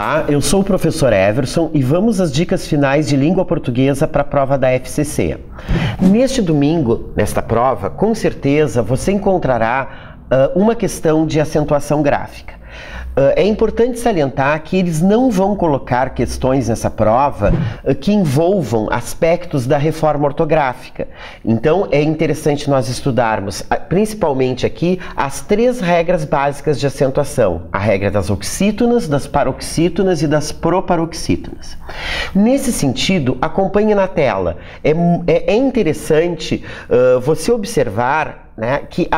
Olá, eu sou o professor Everson e vamos às dicas finais de língua portuguesa para a prova da FCC. Neste domingo, nesta prova, com certeza você encontrará uma questão de acentuação gráfica. É importante salientar que eles não vão colocar questões nessa prova que envolvam aspectos da reforma ortográfica. Então é interessante nós estudarmos, principalmente aqui, as 3 regras básicas de acentuação. A regra das oxítonas, das paroxítonas e das proparoxítonas. Nesse sentido, acompanhe na tela. É interessante você observar, né, que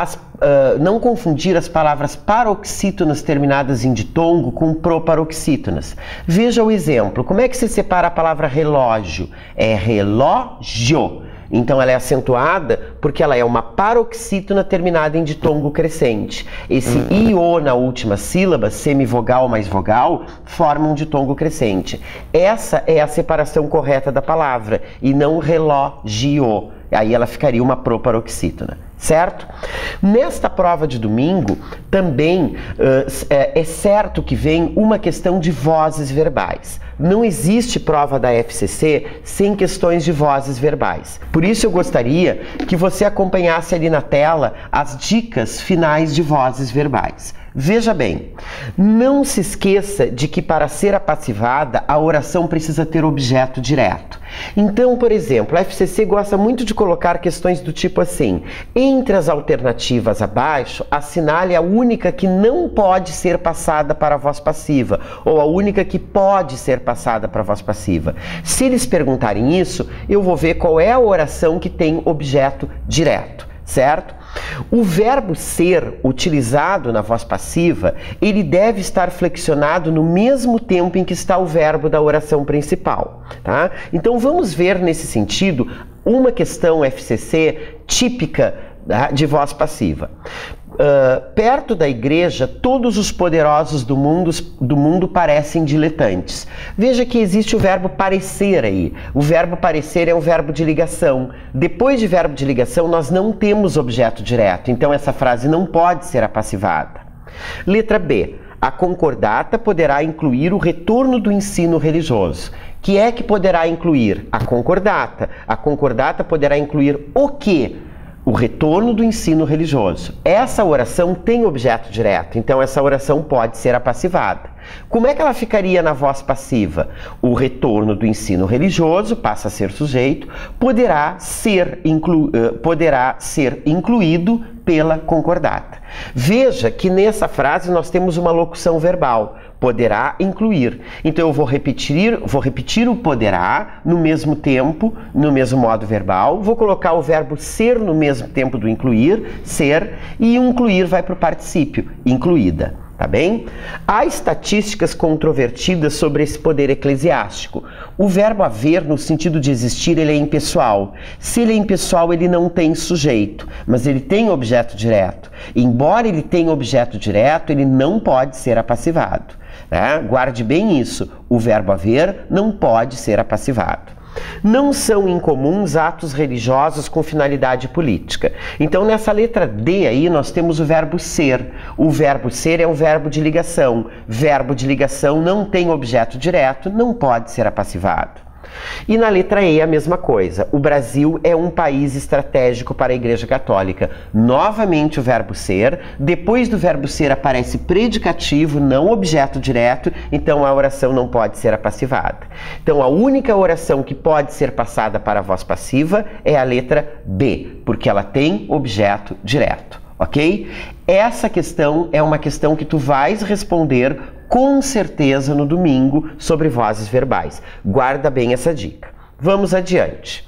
não confundir as palavras paroxítonas terminadas em ditongo com proparoxítonas. Veja o exemplo. Como é que se separa a palavra relógio? É relógio. Então ela é acentuada porque ela é uma paroxítona terminada em ditongo crescente. Esse IO na última sílaba, semivogal mais vogal, forma um ditongo crescente. Essa é a separação correta da palavra e não relógio. Aí ela ficaria uma proparoxítona, certo? Nesta prova de domingo, também é certo que vem uma questão de vozes verbais. Não existe prova da FCC sem questões de vozes verbais. Por isso eu gostaria que você acompanhasse ali na tela as dicas finais de vozes verbais. Veja bem, não se esqueça de que para ser apassivada, a oração precisa ter objeto direto. Então, por exemplo, a FCC gosta muito de colocar questões do tipo assim: entre as alternativas abaixo, assinale a única que não pode ser passada para a voz passiva, ou a única que pode ser passada para a voz passiva. Se eles perguntarem isso, eu vou ver qual é a oração que tem objeto direto, certo? O verbo ser utilizado na voz passiva, ele deve estar flexionado no mesmo tempo em que está o verbo da oração principal, tá? Então vamos ver nesse sentido uma questão FCC típica, tá, de voz passiva. Perto da igreja, todos os poderosos do mundo parecem diletantes. Veja que existe o verbo parecer aí. O verbo parecer é um verbo de ligação. Depois de verbo de ligação, nós não temos objeto direto. Então, essa frase não pode ser apassivada. Letra B. A concordata poderá incluir o retorno do ensino religioso. Que é que poderá incluir? A concordata. A concordata poderá incluir o quê? O retorno do ensino religioso. Essa oração tem objeto direto, então essa oração pode ser apassivada. Como é que ela ficaria na voz passiva? O retorno do ensino religioso passa a ser sujeito, poderá ser incluído pela concordata. Veja que nessa frase nós temos uma locução verbal. Poderá incluir. Então eu vou repetir o poderá no mesmo tempo, no mesmo modo verbal, vou colocar o verbo ser no mesmo tempo do incluir, ser, e o incluir vai para o particípio, incluída. Tá bem? Há estatísticas controvertidas sobre esse poder eclesiástico. O verbo haver, no sentido de existir, ele é impessoal. Se ele é impessoal, ele não tem sujeito, mas ele tem objeto direto. Embora ele tenha objeto direto, ele não pode ser apassivado. Né? Guarde bem isso. O verbo haver não pode ser apassivado. Não são incomuns atos religiosos com finalidade política. Então, nessa letra D aí, nós temos o verbo ser. O verbo ser é um verbo de ligação. Verbo de ligação não tem objeto direto, não pode ser apassivado. E na letra E a mesma coisa. O Brasil é um país estratégico para a Igreja Católica. Novamente o verbo ser. Depois do verbo ser aparece predicativo, não objeto direto, então a oração não pode ser apassivada. Então a única oração que pode ser passada para a voz passiva é a letra B, porque ela tem objeto direto, ok? Essa questão é uma questão que tu vais responder com certeza no domingo sobre vozes verbais. Guarda bem essa dica. Vamos adiante.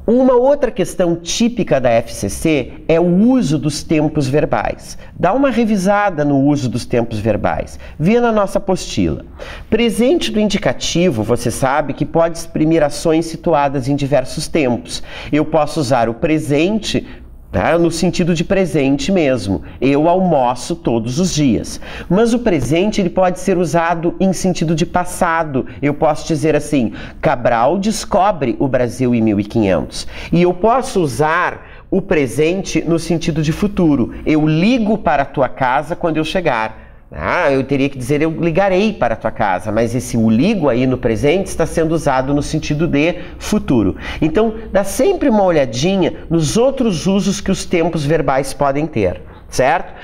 Uma outra questão típica da FCC é o uso dos tempos verbais. Dá uma revisada no uso dos tempos verbais. Vê na nossa apostila. Presente do indicativo, você sabe que pode exprimir ações situadas em diversos tempos. Eu posso usar o presente, tá? No sentido de presente mesmo. Eu almoço todos os dias. Mas o presente ele pode ser usado em sentido de passado. Eu posso dizer assim: Cabral descobre o Brasil em 1500. E eu posso usar o presente no sentido de futuro. Eu ligo para a tua casa quando eu chegar. Eu teria que dizer eu ligarei para a tua casa, mas esse o ligo aí no presente está sendo usado no sentido de futuro. Então, dá sempre uma olhadinha nos outros usos que os tempos verbais podem ter, certo?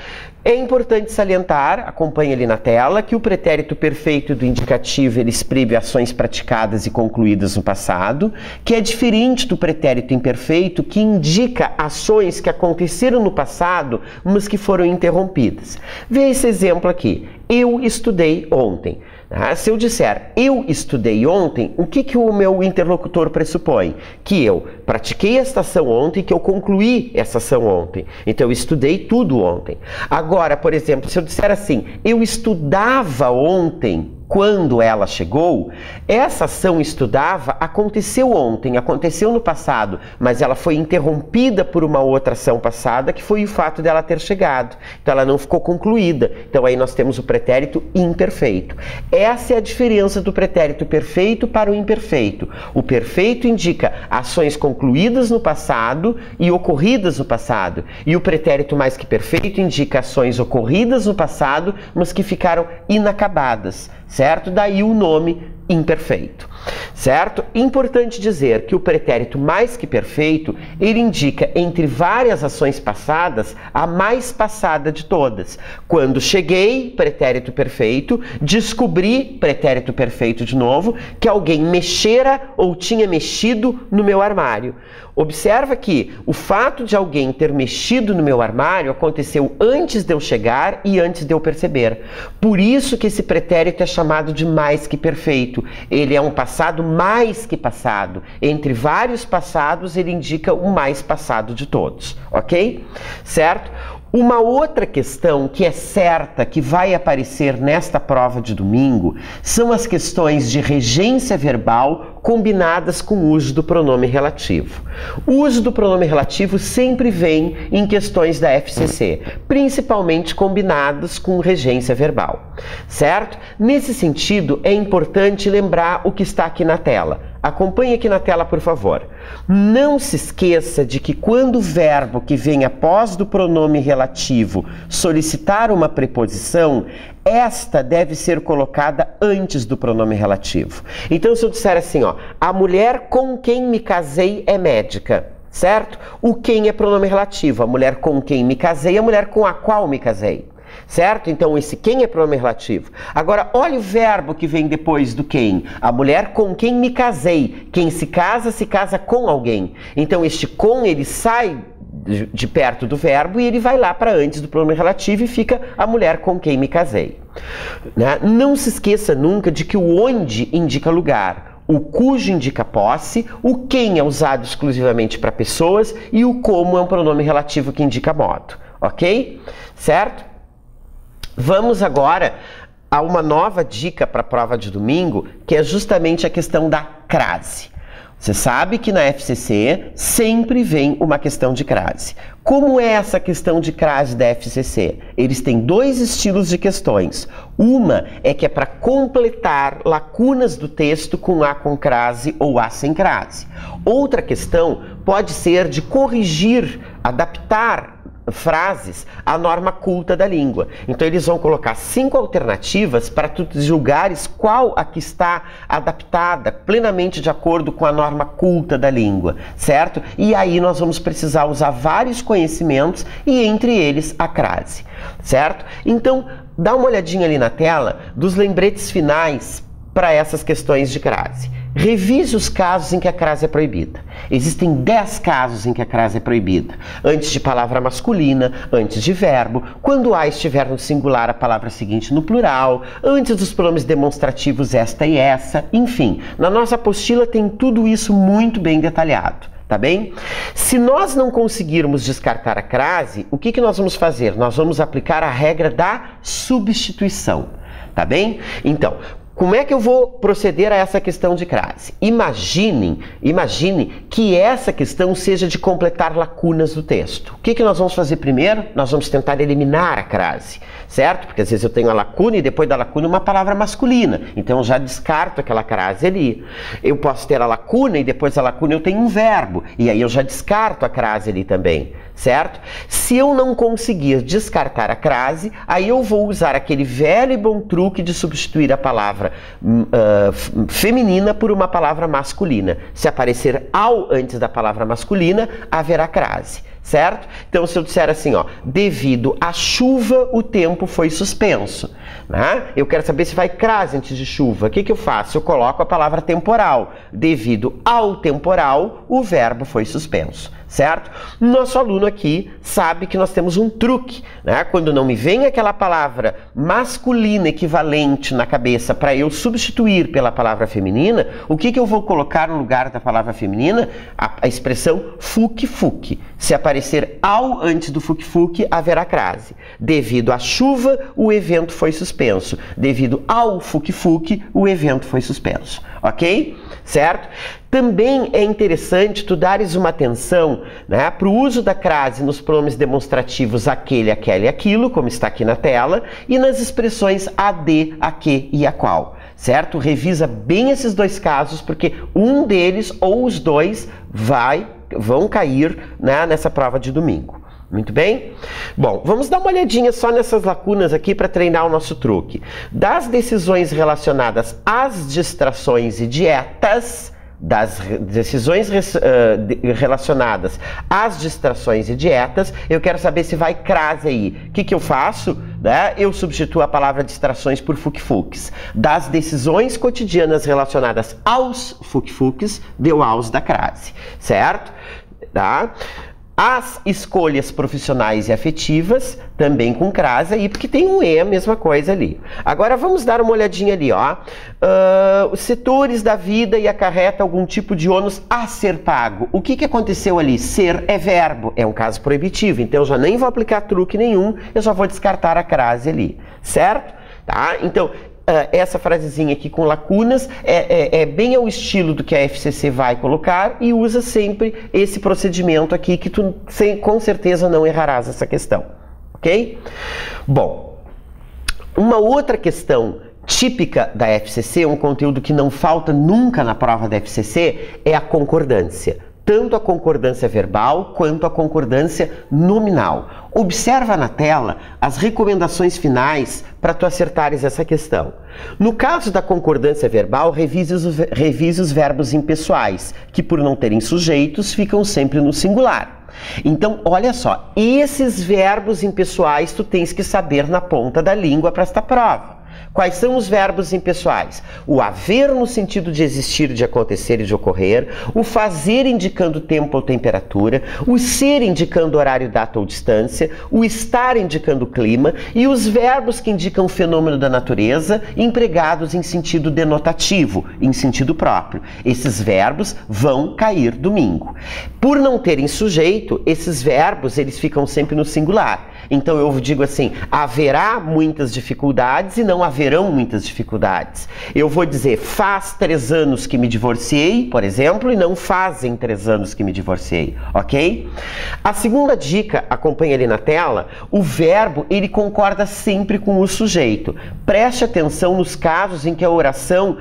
É importante salientar, acompanhe ali na tela, que o pretérito perfeito do indicativo ele exprime ações praticadas e concluídas no passado, que é diferente do pretérito imperfeito, que indica ações que aconteceram no passado, mas que foram interrompidas. Veja esse exemplo aqui. Eu estudei ontem. Se eu disser eu estudei ontem, o que o meu interlocutor pressupõe? Que eu pratiquei esta ação ontem, que eu concluí essa ação ontem. Então eu estudei tudo ontem. Agora, por exemplo, se eu disser assim, eu estudava ontem, quando ela chegou, essa ação estudava aconteceu ontem, aconteceu no passado, mas ela foi interrompida por uma outra ação passada, que foi o fato dela ter chegado. Então ela não ficou concluída. Então aí nós temos o pretérito imperfeito. Essa é a diferença do pretérito perfeito para o imperfeito. O perfeito indica ações concluídas no passado e ocorridas no passado. E o pretérito mais que perfeito indica ações ocorridas no passado, mas que ficaram inacabadas. Certo? Daí o nome imperfeito, certo? Importante dizer que o pretérito mais que perfeito, ele indica entre várias ações passadas, a mais passada de todas. Quando cheguei, pretérito perfeito, descobri, pretérito perfeito de novo, que alguém mexera ou tinha mexido no meu armário. Observa que o fato de alguém ter mexido no meu armário aconteceu antes de eu chegar e antes de eu perceber. Por isso que esse pretérito é chamado de mais que perfeito. Ele é um passado mais que passado. Entre vários passados, ele indica o mais passado de todos, ok? Certo? Uma outra questão que é certa que vai aparecer nesta prova de domingo são as questões de regência verbal combinadas com o uso do pronome relativo. O uso do pronome relativo sempre vem em questões da FCC, principalmente combinadas com regência verbal, certo? Nesse sentido, é importante lembrar o que está aqui na tela. Acompanhe aqui na tela, por favor. Não se esqueça de que quando o verbo que vem após do pronome relativo solicitar uma preposição, esta deve ser colocada antes do pronome relativo. Então, se eu disser assim, ó, a mulher com quem me casei é médica, certo? O quem é pronome relativo, a mulher com quem me casei é a mulher com a qual me casei. Certo? Então, esse quem é pronome relativo. Agora, olha o verbo que vem depois do quem. A mulher com quem me casei. Quem se casa com alguém. Então, este com, ele sai de perto do verbo e ele vai lá para antes do pronome relativo e fica a mulher com quem me casei. Né? Não se esqueça nunca de que o onde indica lugar. O cujo indica posse, o quem é usado exclusivamente para pessoas e o como é um pronome relativo que indica modo. Ok? Certo? Vamos agora a uma nova dica para a prova de domingo, que é justamente a questão da crase. Você sabe que na FCC sempre vem uma questão de crase. Como é essa questão de crase da FCC? Eles têm dois estilos de questões. Uma é que é para completar lacunas do texto com A com crase ou A sem crase. Outra questão pode ser de corrigir, adaptar frases à norma culta da língua. Então eles vão colocar 5 alternativas para tu julgares qual a que está adaptada plenamente de acordo com a norma culta da língua, certo? E aí nós vamos precisar usar vários conhecimentos e entre eles a crase, certo? Então dá uma olhadinha ali na tela dos lembretes finais para essas questões de crase. Revise os casos em que a crase é proibida. Existem 10 casos em que a crase é proibida. Antes de palavra masculina, antes de verbo, quando A estiver no singular, a palavra seguinte no plural, antes dos pronomes demonstrativos esta e essa, enfim. Na nossa apostila tem tudo isso muito bem detalhado. Tá bem? Se nós não conseguirmos descartar a crase, o que nós vamos fazer? Nós vamos aplicar a regra da substituição. Tá bem? Então, como é que eu vou proceder a essa questão de crase? Imagine que essa questão seja de completar lacunas do texto. O que nós vamos fazer primeiro? Nós vamos tentar eliminar a crase, certo? Porque às vezes eu tenho a lacuna e depois da lacuna uma palavra masculina, então eu já descarto aquela crase ali. Eu posso ter a lacuna e depois da lacuna eu tenho um verbo, e aí eu já descarto a crase ali também, certo? Se eu não conseguir descartar a crase, aí eu vou usar aquele velho e bom truque de substituir a palavra feminina por uma palavra masculina. Se aparecer ao antes da palavra masculina, haverá crase, certo? Então, se eu disser assim, ó, devido à chuva, o tempo foi suspenso, né? Eu quero saber se vai crase antes de chuva. O que eu faço? Eu coloco a palavra temporal. Devido ao temporal, o verbo foi suspenso, certo? Nosso aluno aqui sabe que nós temos um truque, né? Quando não me vem aquela palavra masculina equivalente na cabeça para eu substituir pela palavra feminina, o que eu vou colocar no lugar da palavra feminina? A expressão fuque-fuque. Se aparecer ao antes do fuque-fuque, haverá crase. Devido à chuva, o evento foi suspenso. Devido ao fuque-fuque, o evento foi suspenso. Ok? Certo? Também é interessante tu dares uma atenção, né, para o uso da crase nos pronomes demonstrativos aquele, aquela e aquilo, como está aqui na tela, e nas expressões a de, a que e a qual. Certo? Revisa bem esses dois casos, porque um deles ou os dois vão cair, né, nessa prova de domingo. Muito bem? Bom, vamos dar uma olhadinha só nessas lacunas aqui para treinar o nosso truque. Das decisões relacionadas às distrações e dietas, das decisões relacionadas às distrações e dietas, eu quero saber se vai crase aí. O que eu faço? Né? Eu substituo a palavra distrações por fuque-fuques. Das decisões cotidianas relacionadas aos fuque-fuques, deu aos da crase, certo? Tá? As escolhas profissionais e afetivas, também com crase aí, porque tem um E, a mesma coisa ali. Agora vamos dar uma olhadinha ali, ó. Os setores da vida e acarreta algum tipo de ônus a ser pago. O que aconteceu ali? Ser é verbo, é um caso proibitivo, então eu já nem vou aplicar truque nenhum, eu já vou descartar a crase ali, certo? Tá? Então, essa frasezinha aqui com lacunas é bem ao estilo do que a FCC vai colocar e usa sempre esse procedimento aqui que tu com certeza não errarás essa questão, ok? Bom, uma outra questão típica da FCC, um conteúdo que não falta nunca na prova da FCC, é a concordância. Tanto a concordância verbal quanto a concordância nominal. Observa na tela as recomendações finais para tu acertares essa questão. No caso da concordância verbal, revise os verbos impessoais, que por não terem sujeitos, ficam sempre no singular. Então, olha só, esses verbos impessoais tu tens que saber na ponta da língua para esta prova. Quais são os verbos impessoais? O haver no sentido de existir, de acontecer e de ocorrer, o fazer indicando tempo ou temperatura, o ser indicando horário, data ou distância, o estar indicando clima e os verbos que indicam fenômeno da natureza empregados em sentido denotativo, em sentido próprio. Esses verbos vão cair domingo. Por não terem sujeito, esses verbos eles ficam sempre no singular. Então eu digo assim, haverá muitas dificuldades e não haverão muitas dificuldades. Eu vou dizer, faz 3 anos que me divorciei, por exemplo, e não fazem 3 anos que me divorciei, ok? A segunda dica, acompanha ali na tela, o verbo, ele concorda sempre com o sujeito. Preste atenção nos casos em que a oração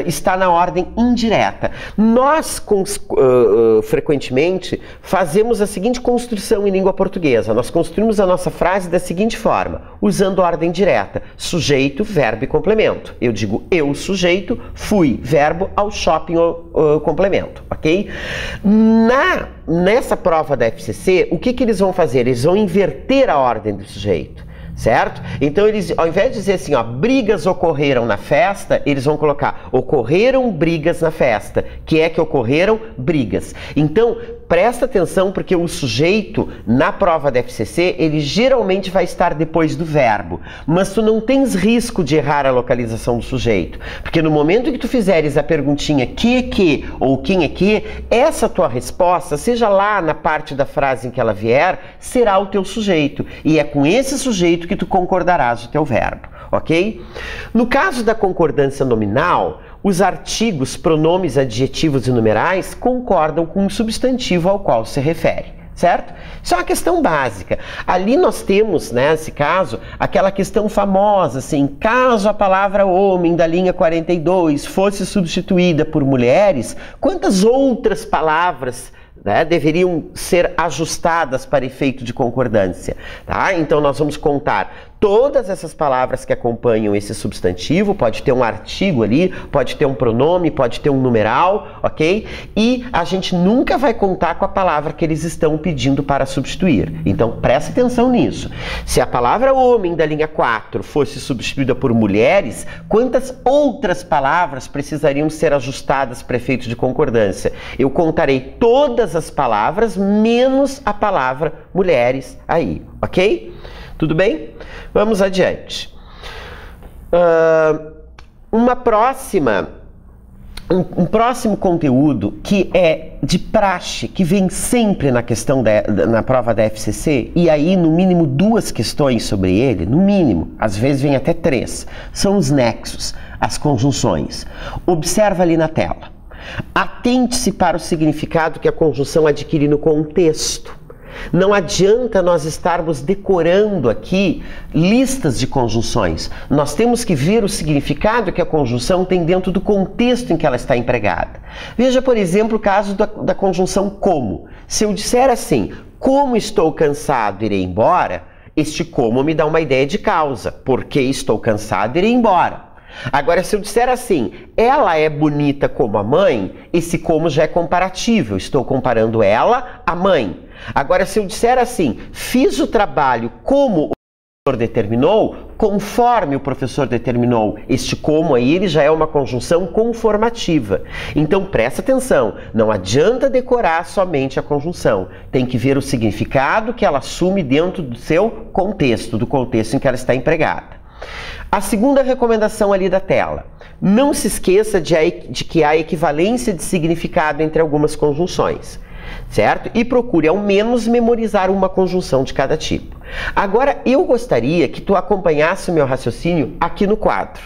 está na ordem indireta. Nós, frequentemente, fazemos a seguinte construção em língua portuguesa. Nós construímos a nossa frase da seguinte forma, usando ordem direta, sujeito, verbo e complemento. Eu digo eu, sujeito, fui, verbo, ao shopping, complemento, ok? Nessa prova da FCC, o que eles vão fazer? Eles vão inverter a ordem do sujeito. Certo? Então, eles, ao invés de dizer assim, ó, brigas ocorreram na festa, eles vão colocar, ocorreram brigas na festa, que é que ocorreram brigas. Então, presta atenção, porque o sujeito, na prova da FCC, ele geralmente vai estar depois do verbo, mas tu não tens risco de errar a localização do sujeito, porque no momento que tu fizeres a perguntinha que ou quem é que, essa tua resposta, seja lá na parte da frase em que ela vier, será o teu sujeito, e é com esse sujeito que tu concordarás o teu verbo, ok? No caso da concordância nominal, os artigos, pronomes, adjetivos e numerais concordam com o substantivo ao qual se refere, certo? Isso é uma questão básica. Ali nós temos, né, nesse caso, aquela questão famosa, assim, caso a palavra homem da linha 42 fosse substituída por mulheres, quantas outras palavras, né, deveriam ser ajustadas para efeito de concordância, tá? Então nós vamos contar todas essas palavras que acompanham esse substantivo, pode ter um artigo ali, pode ter um pronome, pode ter um numeral, ok? E a gente nunca vai contar com a palavra que eles estão pedindo para substituir. Então presta atenção nisso. Se a palavra homem da linha 4 fosse substituída por mulheres, quantas outras palavras precisariam ser ajustadas para efeito de concordância? Eu contarei todas as palavras menos a palavra mulheres aí, ok? Tudo bem? Vamos adiante. Um próximo conteúdo que é de praxe, que vem sempre na questão na prova da FCC, e aí no mínimo 2 questões sobre ele, no mínimo, às vezes vem até 3, são os nexos, as conjunções. Observa ali na tela. Atente-se para o significado que a conjunção adquire no contexto. Não adianta nós estarmos decorando aqui listas de conjunções. Nós temos que ver o significado que a conjunção tem dentro do contexto em que ela está empregada. Veja, por exemplo, o caso da conjunção como. Se eu disser assim, como estou cansado, irei embora, este como me dá uma ideia de causa. Porque estou cansado, irei embora. Agora, se eu disser assim, ela é bonita como a mãe, esse como já é comparativo. Eu estou comparando ela à mãe. Agora, se eu disser assim, fiz o trabalho como o professor determinou, conforme o professor determinou, este como aí ele já é uma conjunção conformativa. Então presta atenção, não adianta decorar somente a conjunção, tem que ver o significado que ela assume dentro do seu contexto, do contexto em que ela está empregada. A segunda recomendação ali da tela, não se esqueça de que há equivalência de significado entre algumas conjunções, certo? E procure ao menos memorizar uma conjunção de cada tipo. Agora eu gostaria que tu acompanhasse o meu raciocínio aqui no quadro.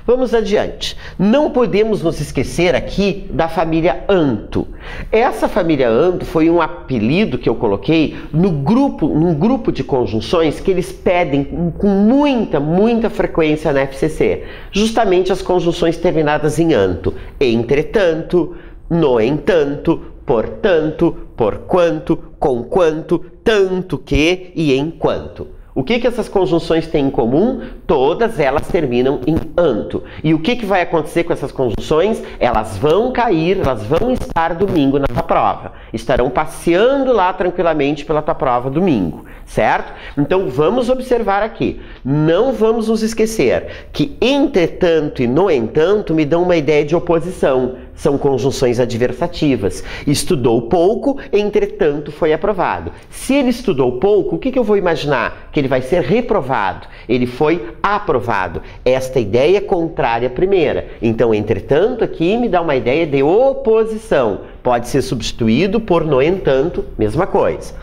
Vamos adiante. Não podemos nos esquecer aqui da família Anto. Essa família Anto foi um apelido que eu coloquei num grupo de conjunções que eles pedem com muita frequência na FCC. Justamente as conjunções terminadas em Anto. Entretanto, no entanto, portanto, porquanto, conquanto, tanto que e enquanto. O que essas conjunções têm em comum? Todas elas terminam em anto. E o que vai acontecer com essas conjunções? Elas vão cair, elas vão estar domingo na tua prova. Estarão passeando lá tranquilamente pela tua prova domingo, certo? Então vamos observar aqui. Não vamos nos esquecer que entretanto e no entanto me dão uma ideia de oposição. São conjunções adversativas. Estudou pouco, entretanto foi aprovado. Se ele estudou pouco, o que eu vou imaginar? Que ele vai ser reprovado. Ele foi aprovado. Esta ideia é contrária à primeira. Então, entretanto, aqui me dá uma ideia de oposição. Pode ser substituído por no entanto, mesma coisa.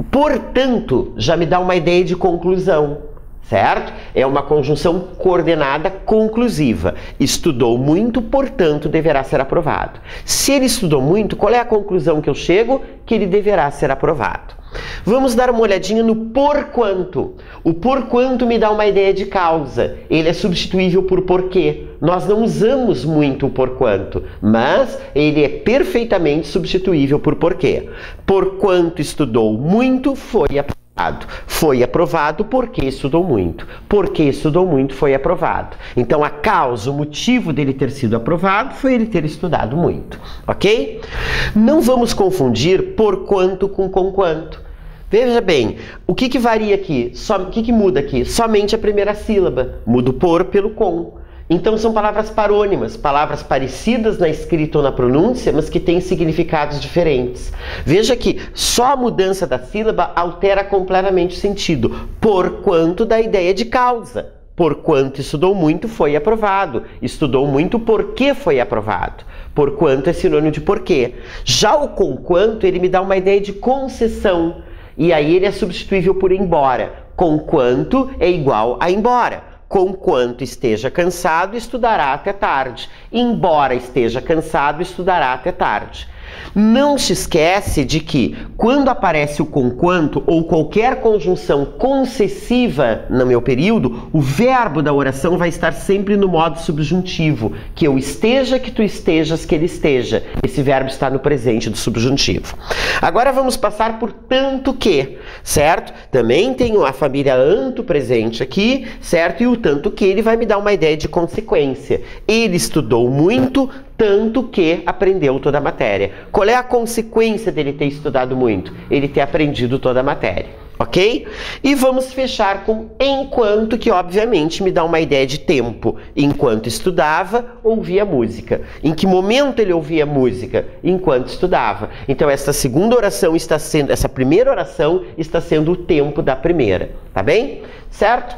Portanto, já me dá uma ideia de conclusão. Certo? É uma conjunção coordenada conclusiva. Estudou muito, portanto, deverá ser aprovado. Se ele estudou muito, qual é a conclusão que eu chego? Que ele deverá ser aprovado. Vamos dar uma olhadinha no porquanto. O porquanto me dá uma ideia de causa. Ele é substituível por porquê. Nós não usamos muito o porquanto, mas ele é perfeitamente substituível por porquê. Porquanto estudou muito, foi aprovado. Foi aprovado porque estudou muito. Porque estudou muito, foi aprovado. Então, a causa, o motivo dele ter sido aprovado foi ele ter estudado muito. Ok? Não vamos confundir porquanto com conquanto. Veja bem, o que varia aqui? O que muda aqui? Somente a primeira sílaba. Muda o por pelo com. Então são palavras parônimas, palavras parecidas na escrita ou na pronúncia, mas que têm significados diferentes. Veja que só a mudança da sílaba altera completamente o sentido, porquanto dá ideia de causa. Porquanto estudou muito, foi aprovado. Estudou muito porque foi aprovado. Porquanto é sinônimo de porquê. Já o conquanto, ele me dá uma ideia de concessão. E aí ele é substituível por embora. Conquanto é igual a embora. Conquanto esteja cansado, estudará até tarde. Embora esteja cansado, estudará até tarde. Não se esquece de que quando aparece o conquanto ou qualquer conjunção concessiva no meu período, o verbo da oração vai estar sempre no modo subjuntivo, que eu esteja, que tu estejas, que ele esteja. Esse verbo está no presente do subjuntivo. Agora vamos passar por tanto que, certo? Também tenho a família anto presente aqui, certo? E o tanto que ele vai me dar uma ideia de consequência. Ele estudou muito, tanto que aprendeu toda a matéria. Qual é a consequência dele ter estudado muito? Ele ter aprendido toda a matéria, ok? E vamos fechar com enquanto, que obviamente me dá uma ideia de tempo. Enquanto estudava, ouvia música. Em que momento ele ouvia música? Enquanto estudava. Então essa segunda oração está sendo, essa primeira oração está sendo o tempo da primeira, tá bem? Certo?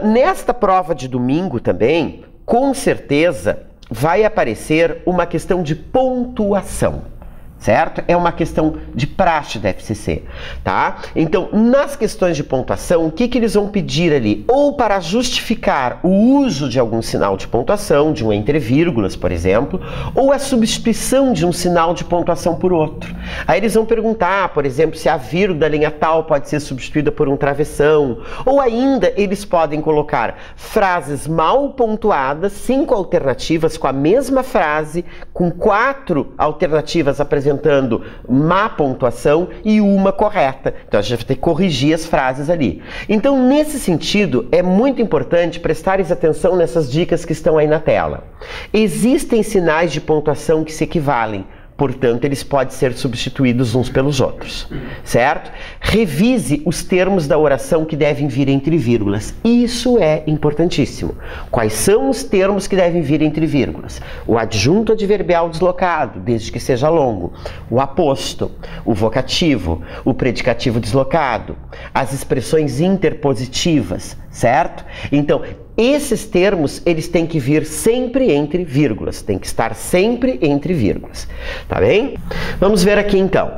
Nesta prova de domingo também, com certeza, vai aparecer uma questão de pontuação. Certo? É uma questão de praxe da FCC, tá? Então, nas questões de pontuação, o que eles vão pedir ali? Ou para justificar o uso de algum sinal de pontuação, de um entre vírgulas, por exemplo, ou a substituição de um sinal de pontuação por outro. Aí eles vão perguntar, por exemplo, se a vírgula da linha tal pode ser substituída por um travessão, ou ainda eles podem colocar frases mal pontuadas, 5 alternativas com a mesma frase, com 4 alternativas apresentando má pontuação e uma correta. Então a gente vai ter que corrigir as frases ali. Então, nesse sentido, é muito importante prestares atenção nessas dicas que estão aí na tela. Existem sinais de pontuação que se equivalem. Portanto, eles podem ser substituídos uns pelos outros, certo? Revise os termos da oração que devem vir entre vírgulas. Isso é importantíssimo. Quais são os termos que devem vir entre vírgulas? O adjunto adverbial deslocado, desde que seja longo. O aposto, o vocativo, o predicativo deslocado, as expressões interpositivas, certo? Então, esses termos, eles têm que vir sempre entre vírgulas, tem que estar sempre entre vírgulas, tá bem? Vamos ver aqui então.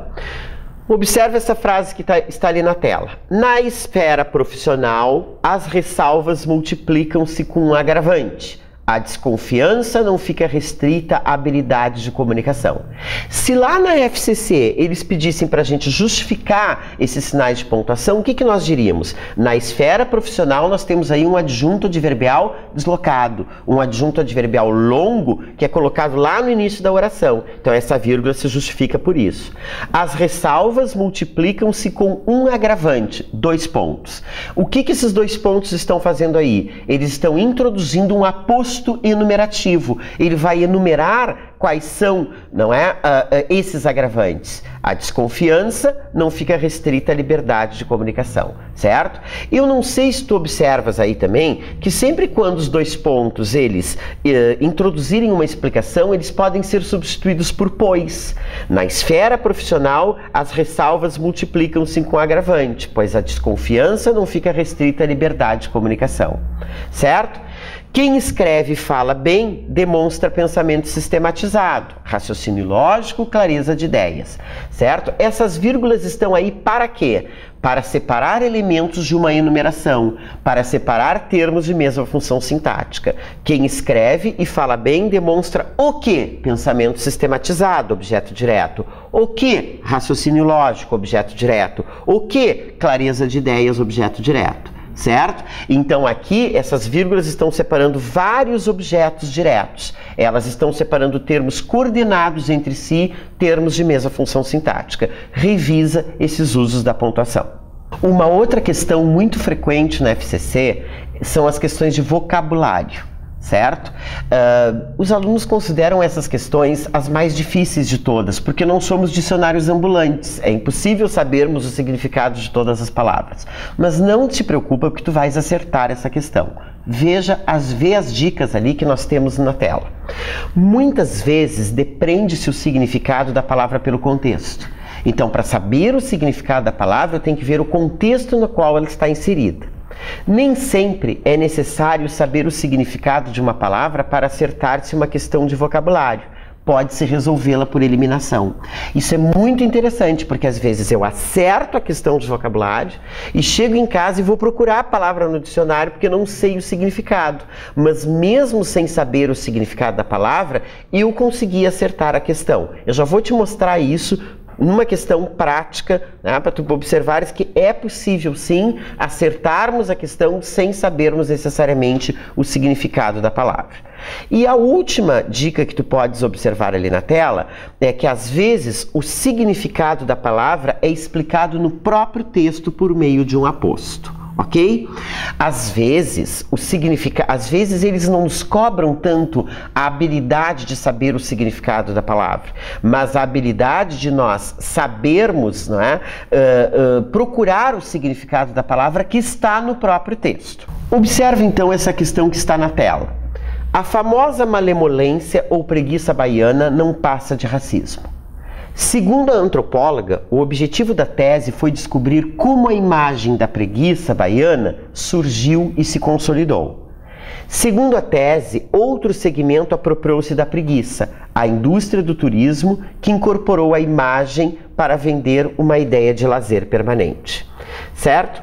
Observe essa frase que está ali na tela. Na esfera profissional, as ressalvas multiplicam-se com um agravante. A desconfiança não fica restrita à habilidade de comunicação. Se lá na FCC eles pedissem para a gente justificar esses sinais de pontuação, o que nós diríamos? Na esfera profissional nós temos aí um adjunto adverbial deslocado, um adjunto adverbial longo que é colocado lá no início da oração. Então essa vírgula se justifica por isso. As ressalvas multiplicam-se com um agravante, 2 pontos. O que esses 2 pontos estão fazendo aí? Eles estão introduzindo um aposto enumerativo. Ele vai enumerar quais são, não é, esses agravantes. A desconfiança não fica restrita à liberdade de comunicação, certo? Eu não sei se tu observas aí também que sempre quando os 2 pontos eles introduzirem uma explicação, eles podem ser substituídos por pois. Na esfera profissional, as ressalvas multiplicam-se com agravante, pois a desconfiança não fica restrita à liberdade de comunicação, certo? Quem escreve e fala bem demonstra pensamento sistematizado, raciocínio lógico, clareza de ideias, certo? Essas vírgulas estão aí para quê? Para separar elementos de uma enumeração, para separar termos de mesma função sintática. Quem escreve e fala bem demonstra o que? Pensamento sistematizado, objeto direto. O que? Raciocínio lógico, objeto direto. O que? Clareza de ideias, objeto direto. Certo? Então aqui essas vírgulas estão separando vários objetos diretos. Elas estão separando termos coordenados entre si, termos de mesma função sintática. Revisa esses usos da pontuação. Uma outra questão muito frequente na FCC são as questões de vocabulário. Certo? Os alunos consideram essas questões as mais difíceis de todas, porque não somos dicionários ambulantes, é impossível sabermos o significado de todas as palavras. Mas não te preocupa porque tu vais acertar essa questão. Veja as dicas ali que nós temos na tela. Muitas vezes depende-se o significado da palavra pelo contexto. Então, para saber o significado da palavra, eu tenho que ver o contexto no qual ela está inserida. Nem sempre é necessário saber o significado de uma palavra para acertar-se uma questão de vocabulário. pode-se resolvê-la por eliminação. Isso é muito interessante, porque às vezes eu acerto a questão de vocabulário e chego em casa e vou procurar a palavra no dicionário porque eu não sei o significado. Mas mesmo sem saber o significado da palavra, eu consegui acertar a questão. Eu já vou te mostrar isso numa questão prática, né, para tu observares que é possível sim acertarmos a questão sem sabermos necessariamente o significado da palavra. E a última dica que tu podes observar ali na tela é que às vezes o significado da palavra é explicado no próprio texto por meio de um aposto. Ok? Às vezes eles não nos cobram tanto a habilidade de saber o significado da palavra, mas a habilidade de nós sabermos, não é, procurar o significado da palavra que está no próprio texto. Observe então essa questão que está na tela. A famosa malemolência ou preguiça baiana não passa de racismo. Segundo a antropóloga, o objetivo da tese foi descobrir como a imagem da preguiça baiana surgiu e se consolidou. Segundo a tese, outro segmento apropriou-se da preguiça, a indústria do turismo, que incorporou a imagem para vender uma ideia de lazer permanente. Certo?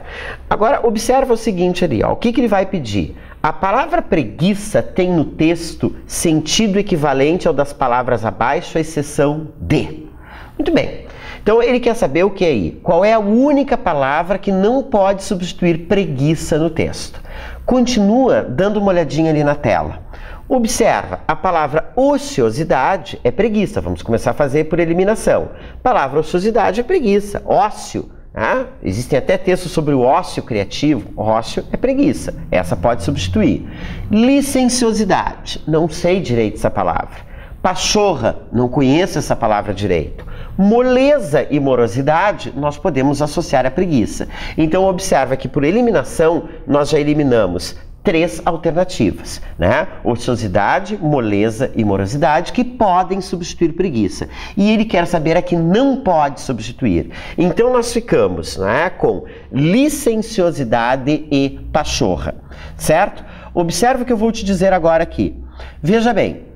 Agora, observa o seguinte ali, ó, o que ele vai pedir? A palavra preguiça tem no texto sentido equivalente ao das palavras abaixo, à exceção de. Muito bem. Então ele quer saber o que aí? Qual é a única palavra que não pode substituir preguiça no texto? Continua dando uma olhadinha ali na tela. Observa, a palavra ociosidade é preguiça. Vamos começar a fazer por eliminação. A palavra ociosidade é preguiça. Ócio. Existem até textos sobre o ócio criativo. Ócio é preguiça. Essa pode substituir. Licenciosidade. Não sei direito essa palavra. Pachorra, não conheço essa palavra direito. Moleza e morosidade, nós podemos associar a preguiça. Então, observa que por eliminação, nós já eliminamos 3 alternativas, né? Ociosidade, moleza e morosidade, que podem substituir preguiça. E ele quer saber a que não pode substituir. Então, nós ficamos, né, com licenciosidade e pachorra, certo? Observa o que eu vou te dizer agora aqui. Veja bem.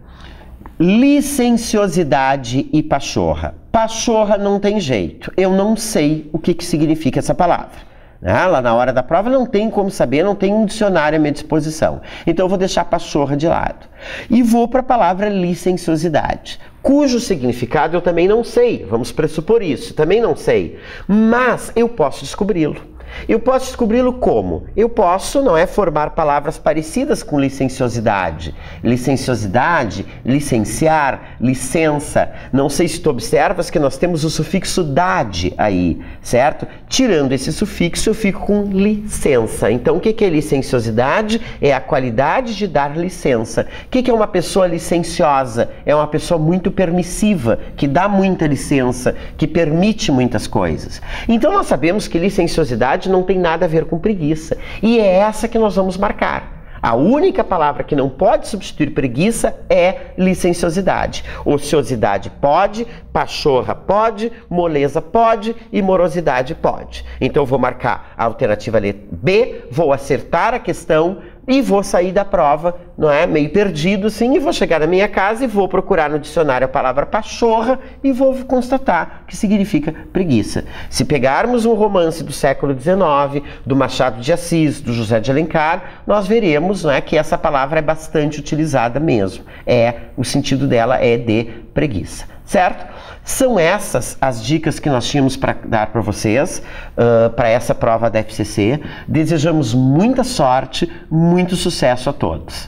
Licenciosidade e pachorra. Pachorra não tem jeito. Eu não sei o que significa essa palavra. Lá na hora da prova não tem como saber, não tem um dicionário à minha disposição. Então eu vou deixar pachorra de lado. E vou para a palavra licenciosidade, cujo significado eu também não sei. Vamos pressupor isso, também não sei. Mas eu posso descobri-lo. Eu posso descobri-lo como? Eu posso, não é, formar palavras parecidas com licenciosidade. Licenciosidade, licenciar, licença. Não sei se tu observas que nós temos o sufixo dade aí, certo? Tirando esse sufixo, eu fico com licença. Então, o que é licenciosidade? É a qualidade de dar licença. O que é uma pessoa licenciosa? É uma pessoa muito permissiva, que dá muita licença, que permite muitas coisas. Então, nós sabemos que licenciosidade não tem nada a ver com preguiça. E é essa que nós vamos marcar. A única palavra que não pode substituir preguiça é licenciosidade. Ociosidade pode, pachorra pode, moleza pode e morosidade pode. Então eu vou marcar a alternativa letra B, vou acertar a questão e vou sair da prova, não é? Meio perdido, sim, e vou chegar na minha casa e vou procurar no dicionário a palavra pachorra e vou constatar que significa preguiça. Se pegarmos um romance do século XIX, do Machado de Assis, do José de Alencar, nós veremos, não é, que essa palavra é bastante utilizada mesmo. O sentido dela é de preguiça, certo? São essas as dicas que nós tínhamos para dar para vocês, para essa prova da FCC. Desejamos muita sorte, muito sucesso a todos.